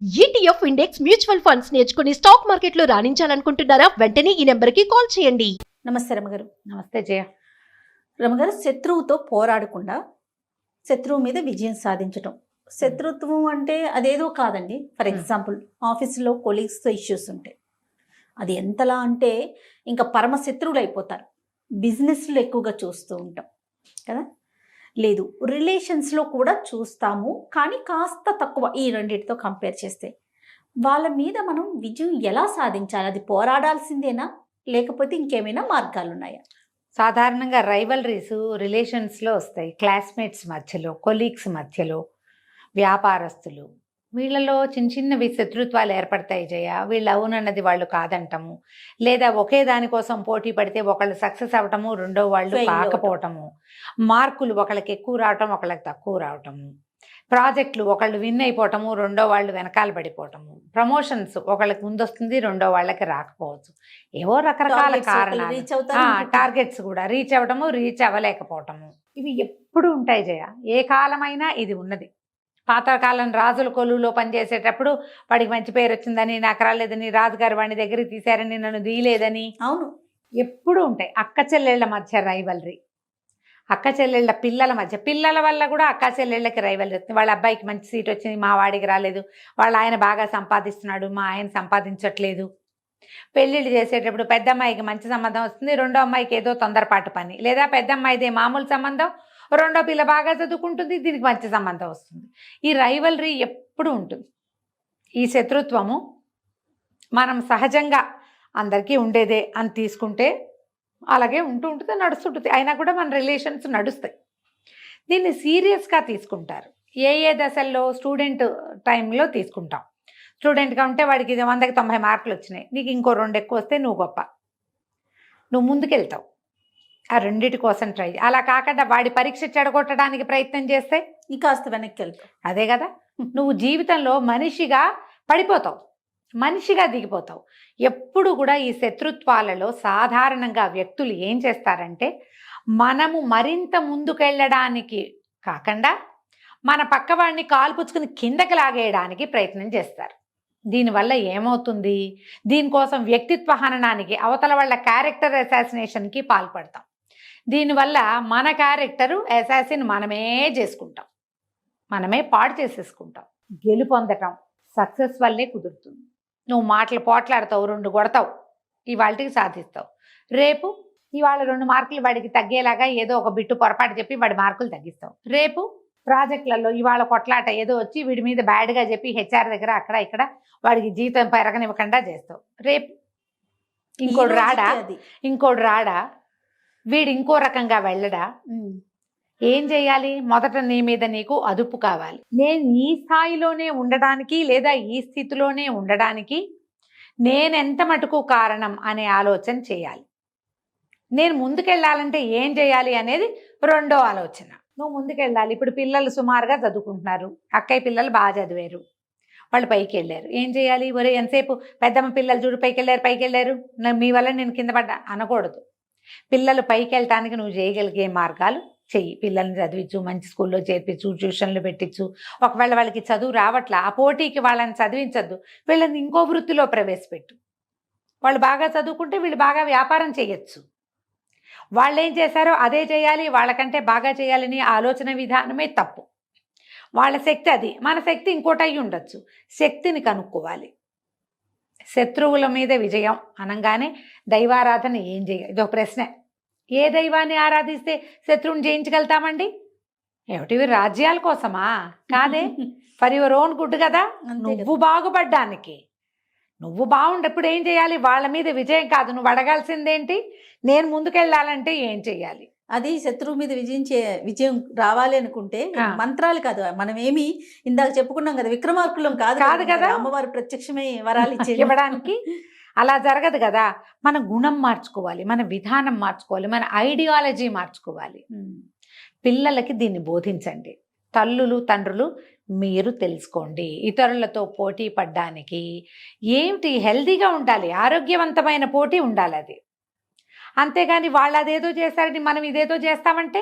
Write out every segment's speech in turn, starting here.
ETF index mutual funds నేర్చుకుని stock మార్కెట్లో రాణించాలనుకుంటున్నారా? వెంటనే ఈ నెంబర్కి కాల్ చేయండి. నమస్తే రమగారు. నమస్తే జయ. రమగారు, శత్రువుతో పోరాడకుండా శత్రువు మీద విజయం సాధించటం. శత్రుత్వం అంటే అదేదో కాదండి. ఫర్ ఎగ్జాంపుల్ ఆఫీసులో కొలీగ్స్తో ఇష్యూస్ ఉంటాయి. అది ఎంతలా అంటే ఇంకా పరమ శత్రువులు అయిపోతారు. బిజినెస్లో ఎక్కువగా చూస్తూ ఉంటాం కదా. లేదు, రిలేషన్స్లో కూడా చూస్తాము, కానీ కాస్త తక్కువ ఈ రెండింటితో కంపేర్ చేస్తే. వాళ్ళ మీద మనం విజయం ఎలా సాధించాలి? అది పోరాడాల్సిందేనా, లేకపోతే ఇంకేమైనా మార్గాలు ఉన్నాయా? సాధారణంగా రైవలరీస్ రిలేషన్స్లో వస్తాయి. క్లాస్మేట్స్ మధ్యలో, కొలీగ్స్ మధ్యలో, వ్యాపారస్తులు, వీళ్ళలో చిన్న చిన్నవి శత్రుత్వాలు ఏర్పడతాయి జయ. వీళ్ళు అవునన్నది వాళ్ళు కాదంటము, లేదా ఒకే దానికోసం పోటీ పడితే ఒకళ్ళు సక్సెస్ అవ్వటము, రెండో వాళ్ళు కాకపోవటము, మార్కులు ఒకళ్ళకి ఎక్కువ రావటం, ఒకళ్ళకి తక్కువ రావటము, ప్రాజెక్టులు ఒకళ్ళు విన్ అయిపోవటము, రెండో వాళ్ళు వెనకాల పడిపోవటము, ప్రమోషన్స్ ఒకళ్ళకి ముందు వస్తుంది, రెండో వాళ్ళకి రాకపోవచ్చు. ఏవో రకరకాల కారణాలు, టార్గెట్స్ కూడా రీచ్ అవ్వటము, రీచ్ అవ్వలేకపోవటము, ఇవి ఎప్పుడు ఉంటాయి జయ. ఏ కాలమైనా ఇది ఉన్నది. పాతకాలం రాజుల కొలువులో పనిచేసేటప్పుడు వాడికి మంచి పేరు వచ్చిందని, నాకు రాలేదని, రాజుగారు వాడిని దగ్గరికి తీశారని, నన్ను తీయలేదని, అవును, ఎప్పుడు ఉంటాయి. అక్క చెల్లెళ్ళ మధ్య రైవలరీ, అక్క చెల్లెళ్ళ పిల్లల మధ్య, పిల్లల వల్ల కూడా అక్క చెల్లెళ్ళకి రైవలరీ వస్తుంది. వాళ్ళ అబ్బాయికి మంచి సీట్ వచ్చింది, మా వాడికి రాలేదు, వాళ్ళ ఆయన బాగా సంపాదిస్తున్నాడు, మా ఆయన సంపాదించట్లేదు. పెళ్ళిళ్ళు చేసేటప్పుడు పెద్ద అమ్మాయికి మంచి సంబంధం వస్తుంది, రెండో అమ్మాయికి ఏదో తొందరపాటు పని, లేదా పెద్ద అమ్మాయిదే మామూలు సంబంధం, రెండో పిల్ల బాగా చదువుకుంటుంది, దీనికి మంచి సంబంధం వస్తుంది. ఈ రైవలరీ ఎప్పుడు ఉంటుంది. ఈ శత్రుత్వము మనం సహజంగా అందరికీ ఉండేదే అని తీసుకుంటే అలాగే ఉంటుంది, నడుస్తుంటుంది. అయినా కూడా మన రిలేషన్స్ నడుస్తాయి. దీన్ని సీరియస్గా తీసుకుంటారు. ఏ దశల్లో? స్టూడెంట్ టైంలో తీసుకుంటాం. స్టూడెంట్గా ఉంటే వాడికి 100కి 90 మార్కులు వచ్చినాయి, నీకు ఇంకో 2 ఎక్కువ వస్తే నువ్వు గొప్ప, నువ్వు ముందుకెళ్తావు. ఆ రెండిటి కోసం ట్రై. అలా కాకుండా వాడి పరీక్ష చెడగొట్టడానికి ప్రయత్నం చేస్తే నీ కాస్త వెనక్కి వెళ్తావు. అదే కదా, నువ్వు జీవితంలో మనిషిగా పడిపోతావు, మనిషిగా దిగిపోతావు. ఎప్పుడు కూడా ఈ శత్రుత్వాలలో సాధారణంగా వ్యక్తులు ఏం చేస్తారంటే, మనము మరింత ముందుకెళ్ళడానికి కాకుండా మన పక్కవాడిని కాల్పుచ్చుకుని కిందకి లాగేయడానికి ప్రయత్నం చేస్తారు. దీనివల్ల ఏమవుతుంది? దీనికోసం వ్యక్తిత్వ హననానికి, అవతల వాళ్ళ క్యారెక్టర్ అసాసినేషన్కి పాల్పడతాం. దీనివల్ల మన క్యారెక్టరు అసాసిన్ మనమే చేసుకుంటాం, మనమే పాడు చేసేసుకుంటాం. గెలుపొందటం సక్సెస్ వల్లే కుదురుతుంది. నువ్వు మాటలు పోట్లాడతావు, 2 కొడతావు, ఇవాళకి సాధిస్తావు. రేపు ఇవాళ 2 మార్కులు వాడికి తగ్గేలాగా ఏదో ఒక బిట్టు పొరపాటు చెప్పి వాడి మార్కులు తగ్గిస్తావు. రేపు ప్రాజెక్టులలో ఇవాళ కొట్లాట ఏదో వచ్చి వీడి మీద బ్యాడ్గా చెప్పి హెచ్ఆర్ దగ్గర అక్కడ ఇక్కడ వాడికి జీతం పెరగనివ్వకుండా చేస్తావు. రేపు ఇంకోడు రాడా, వీడు ఇంకో రకంగా వెళ్ళడా? ఏం చేయాలి? మొదట నీ మీద నీకు అదుపు కావాలి. నేను ఈ స్థాయిలోనే ఉండడానికి, లేదా ఈ స్థితిలోనే ఉండడానికి నేనెంత మటుకు కారణం అనే ఆలోచన చేయాలి. నేను ముందుకెళ్ళాలంటే ఏం చేయాలి అనేది రెండో ఆలోచన. నువ్వు ముందుకెళ్ళాలి. ఇప్పుడు పిల్లలు సుమారుగా చదువుకుంటున్నారు, అక్కయ్య పిల్లలు బాగా చదివారు, వాళ్ళు పైకి వెళ్ళారు. ఏం చేయాలి? ఒరే ఎంతసేపు పెద్దమ్మ పిల్లలు చూడు పైకి వెళ్ళారు, మీ వల్ల నేను కింద పడ్డా అనకూడదు. పిల్లలు పైకి వెళ్ళటానికి నువ్వు చేయగలిగే మార్గాలు చెయ్యి. పిల్లల్ని చదివించు, మంచి స్కూల్లో చేర్పించు, ట్యూషన్లు పెట్టించు. ఒకవేళ వాళ్ళకి చదువు రావట్లా, ఆ పోటీకి వాళ్ళని చదివించద్దు, వీళ్ళని ఇంకో వృత్తిలో ప్రవేశపెట్టు. వాళ్ళు బాగా చదువుకుంటే వీళ్ళు బాగా వ్యాపారం చేయొచ్చు. వాళ్ళు ఏం చేశారో అదే చేయాలి, వాళ్ళకంటే బాగా చేయాలని ఆలోచన విధానమే తప్పు. వాళ్ళ శక్తి అది, మన శక్తి ఇంకోటి అయి ఉండొచ్చు. శక్తిని కనుక్కోవాలి. శత్రువుల మీద విజయం అనగానే దైవారాధన ఏం చేయాలి? ఇది ఒక ప్రశ్న. ఏ దైవాన్ని ఆరాధిస్తే శత్రువుని జయించగలుగుతామండి? ఏమిటివి రాజ్యాల కోసమా? కాదే, ఫర్ యువర్ ఓన్ గుడ్ కదా. నువ్వు బాగుపడ్డానికి, నువ్వు బాగుండప్పుడు ఏం చేయాలి? వాళ్ళ మీద విజయం కాదు, నువ్వు అడగాల్సిందేంటి? నేను ముందుకెళ్ళాలంటే ఏం చెయ్యాలి? అది శత్రువు మీద విజయం రావాలి అనుకుంటే మంత్రాలు కాదు. మనం ఏమి ఇందాక చెప్పుకున్నాం కదా, విక్రమార్కులం కాదు కదా. అమ్మవారు ప్రత్యక్షమే వరాలు ఇవ్వడానికి అలా జరగదు కదా. మన గుణం మార్చుకోవాలి, మన విధానం మార్చుకోవాలి, మన ఐడియాలజీ మార్చుకోవాలి. పిల్లలకి దీన్ని బోధించండి. తల్లులు తండ్రులు మీరు తెలుసుకోండి. ఇతరులతో పోటీ పడ్డానికి ఏమిటి, హెల్దీగా ఉండాలి, ఆరోగ్యవంతమైన పోటీ ఉండాలి అది. అంతేగాని వాళ్ళు అదేదో చేశారని మనం ఇదేదో చేస్తామంటే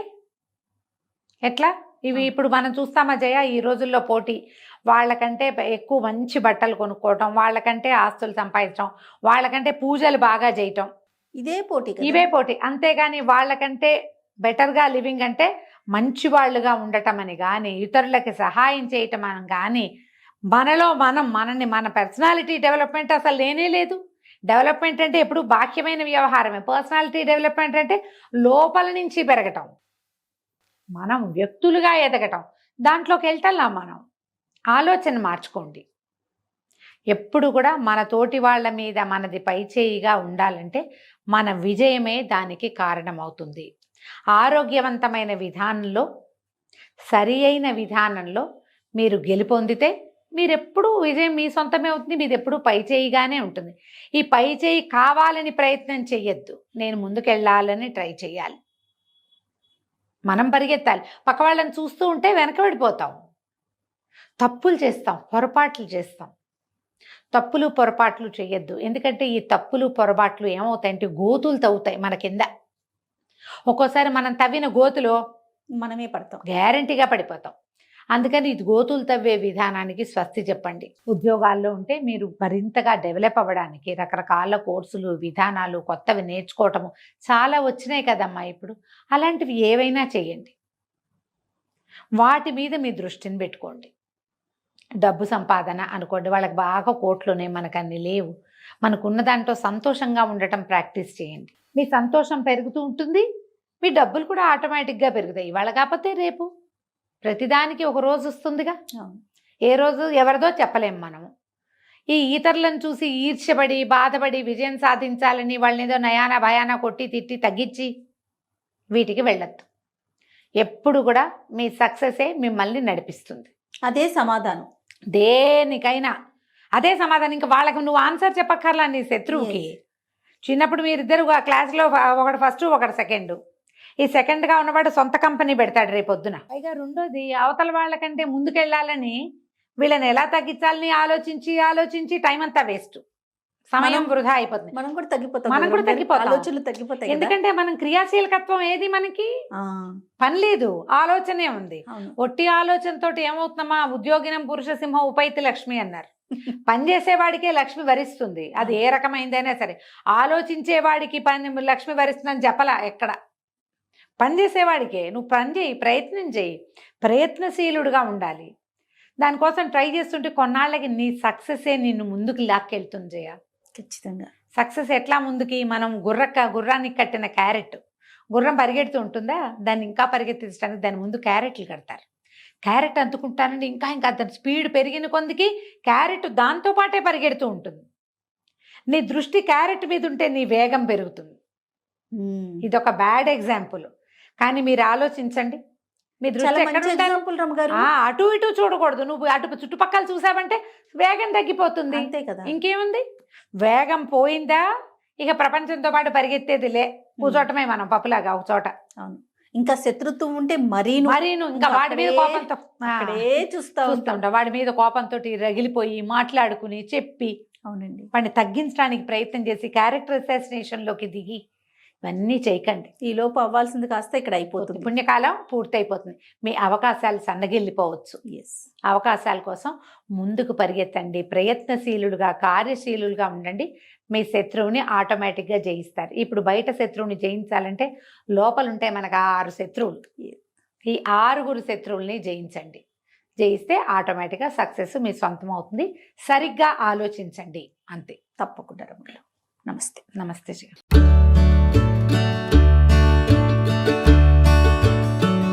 ఎట్లా? ఇవి ఇప్పుడు మనం చూస్తామా జయ, ఈ రోజుల్లో పోటీ వాళ్ళకంటే ఎక్కువ మంచి బట్టలు కొనుక్కోవటం, వాళ్ళకంటే ఆస్తులు సంపాదించడం, వాళ్ళకంటే పూజలు బాగా చేయటం, ఇదే పోటీ కదా. ఇవే పోటీ. అంతేగాని వాళ్ళకంటే బెటర్గా లివింగ్ అంటే మంచి వాళ్ళుగా ఉండటం అని కానీ, ఇతరులకి సహాయం చేయటం అని కానీ, మనలో మన పర్సనాలిటీ డెవలప్మెంట్ అసలు లేనే లేదు. డెవలప్మెంట్ అంటే ఎప్పుడు బాహ్యమైన వ్యవహారమే. పర్సనాలిటీ డెవలప్మెంట్ అంటే లోపల నుంచి పెరగటం, మనం వ్యక్తులుగా ఎదగటం. దాంట్లోకి వెళ్తాం మనం. ఆలోచన మార్చుకోండి. ఎప్పుడు కూడా మన తోటి వాళ్ళ మీద మనది పైచేయిగా ఉండాలంటే మన విజయమే దానికి కారణమవుతుంది. ఆరోగ్యవంతమైన విధానంలో, సరి అయిన విధానంలో మీరు గెలుపొందితే మీరెప్పుడూ విజయం మీ సొంతమే అవుతుంది. మీది ఎప్పుడూ పైచేయిగానే ఉంటుంది. ఈ పైచేయి కావాలని ప్రయత్నం చెయ్యొద్దు. నేను ముందుకెళ్ళాలని ట్రై చేయాలి. మనం పరిగెత్తాలి. పక్క వాళ్ళని చూస్తూ ఉంటే వెనకబడిపోతాం. తప్పులు చేస్తాం, పొరపాట్లు చేస్తాం. తప్పులు పొరపాట్లు చేయొద్దు. ఎందుకంటే ఈ తప్పులు పొరపాట్లు ఏమవుతాయంటే గోతులు తవ్వుతాయి మన కింద. ఒక్కోసారి మనం తవ్విన గోతులో మనమే పడతాం, గ్యారంటీగా పడిపోతాం. అందుకని ఇది గోతులు తవ్వే విధానానికి స్వస్తి చెప్పండి. ఉద్యోగాల్లో ఉంటే మీరు మరింతగా డెవలప్ అవ్వడానికి రకరకాల కోర్సులు, విధానాలు, కొత్తవి నేర్చుకోవటము చాలా వచ్చినాయి కదమ్మా ఇప్పుడు. అలాంటివి ఏవైనా చేయండి. వాటి మీద మీ దృష్టిని పెట్టుకోండి. డబ్బు సంపాదన అనుకోండి, వాళ్ళకి బాగా కోట్లునే, మనకు అన్ని లేవు. మనకున్న దాంట్లో సంతోషంగా ఉండటం ప్రాక్టీస్ చేయండి. మీ సంతోషం పెరుగుతూ ఉంటుంది, మీ డబ్బులు కూడా ఆటోమేటిక్గా పెరుగుతాయి. ఇవాళ కాకపోతే రేపు ప్రతిదానికి ఒక రోజు వస్తుందిగా. ఏ రోజు ఎవరిదో చెప్పలేం మనము. ఈ ఇతరులను చూసి ఈర్ష్యపడి బాధపడి విజయం సాధించాలని వాళ్ళని ఏదో నయానా భయానా కొట్టి తిట్టి తగ్గించి వీటికి వెళ్ళొద్దు. ఎప్పుడు కూడా మీ సక్సెసే మిమ్మల్ని నడిపిస్తుంది. అదే సమాధానం దేనికైనా. అదే సమాధానం. ఇంకా వాళ్ళకి నువ్వు ఆన్సర్ చెప్పక్కర్లా నీ శత్రువుకి. చిన్నప్పుడు మీరిద్దరు ఆ క్లాస్లో ఒకడు ఫస్ట్ ఒకడు సెకండ్. ఈ సెకండ్గా ఉన్నవాడు సొంత కంపెనీ పెడతాడు రేపొద్దున. పైగా రెండోది, అవతల వాళ్ళకంటే ముందుకెళ్ళాలని వీళ్ళని ఎలా తగ్గించాలని ఆలోచించి ఆలోచించి టైం అంతా వేస్ట్, సమయం వృధా అయిపోతుంది. మనం కూడా తగ్గిపోతాం, ఆలోచనలు తగ్గిపోతాయి. ఎందుకంటే మనం క్రియాశీలకత్వం ఏది మనకి పని లేదు, ఆలోచనే ఉంది. ఒట్టి ఆలోచనతోటి ఏమవుతుందమ్మా, ఉద్యోగినం పురుష సింహ ఉపైతి లక్ష్మి అన్నారు. పనిచేసేవాడికే లక్ష్మి వరిస్తుంది, అది ఏ రకమైందైనా సరే. ఆలోచించేవాడికి లక్ష్మి వరిస్తుందని చెప్పలా ఎక్కడ. పనిచేసేవాడికే. నువ్వు పని చేయి, ప్రయత్నం చేయి, ప్రయత్నశీలుడుగా ఉండాలి. దానికోసం ట్రై చేస్తుంటే కొన్నాళ్ళకి నీ సక్సెసే నిన్ను ముందుకు లాక్కెళ్తుంది జయ. ఖచ్చితంగా. సక్సెస్ ఎట్లా ముందుకి, మనం గుర్రానికి కట్టిన క్యారెట్. గుర్రం పరిగెడుతూ ఉంటుందా, దాన్ని ఇంకా పరిగెత్తించడానికి దాని ముందు క్యారెట్లు కడతారు. క్యారెట్ అందుకుంటానండి ఇంకా దాని స్పీడ్ పెరిగిన కొందికి క్యారెట్ దాంతో పాటే పరిగెడుతూ ఉంటుంది. నీ దృష్టి క్యారెట్ మీద ఉంటే నీ వేగం పెరుగుతుంది. ఇదొక బ్యాడ్ ఎగ్జాంపుల్. కానీ మీరు ఆలోచించండి, మీ దృష్టి ఎక్కడ ఉండాలి? అటు ఇటు చూడకూడదు. నువ్వు అటు చుట్టుపక్కల చూసావంటే వేగం తగ్గిపోతుంది. అంతే కదా. ఇంకేముంది, వేగం పోయిందా ఇక ప్రపంచంతో పాటు పరిగెత్తేదిలే, కూర్చోటమే మనం పప్పులాగా ఒక చోట. అవును. ఇంకా శత్రుత్వం ఉంటే మరీను ఇంకా వాడి మీద కోపంతో చూస్తా ఉంటా. వాడి మీద కోపంతో రగిలిపోయి మాట్లాడుకుని చెప్పి, అవునండి, వాడిని తగ్గించడానికి ప్రయత్నం చేసి క్యారెక్టర్ అసాసినేషన్లోకి దిగి ఇవన్నీ చేయకండి. ఈ లోపు అవ్వాల్సింది కాస్త ఇక్కడ అయిపోతుంది. పుణ్యకాలం పూర్తయిపోతుంది. మీ అవకాశాలు సన్నగిల్లిపోవచ్చు. అవకాశాల కోసం ముందుకు పరిగెత్తండి. ప్రయత్నశీలుడుగా, కార్యశీలులుగా ఉండండి. మీ శత్రువుని ఆటోమేటిక్గా జయిస్తారు. ఇప్పుడు బయట శత్రువుని జయించాలంటే లోపలుంటే మనకు 6 శత్రువులు. ఈ 6 శత్రువుల్ని జయించండి. జయిస్తే ఆటోమేటిక్గా సక్సెస్ మీ సొంతం అవుతుంది. సరిగ్గా ఆలోచించండి, అంతే. తప్పకుండా. నమస్తే. నమస్తే.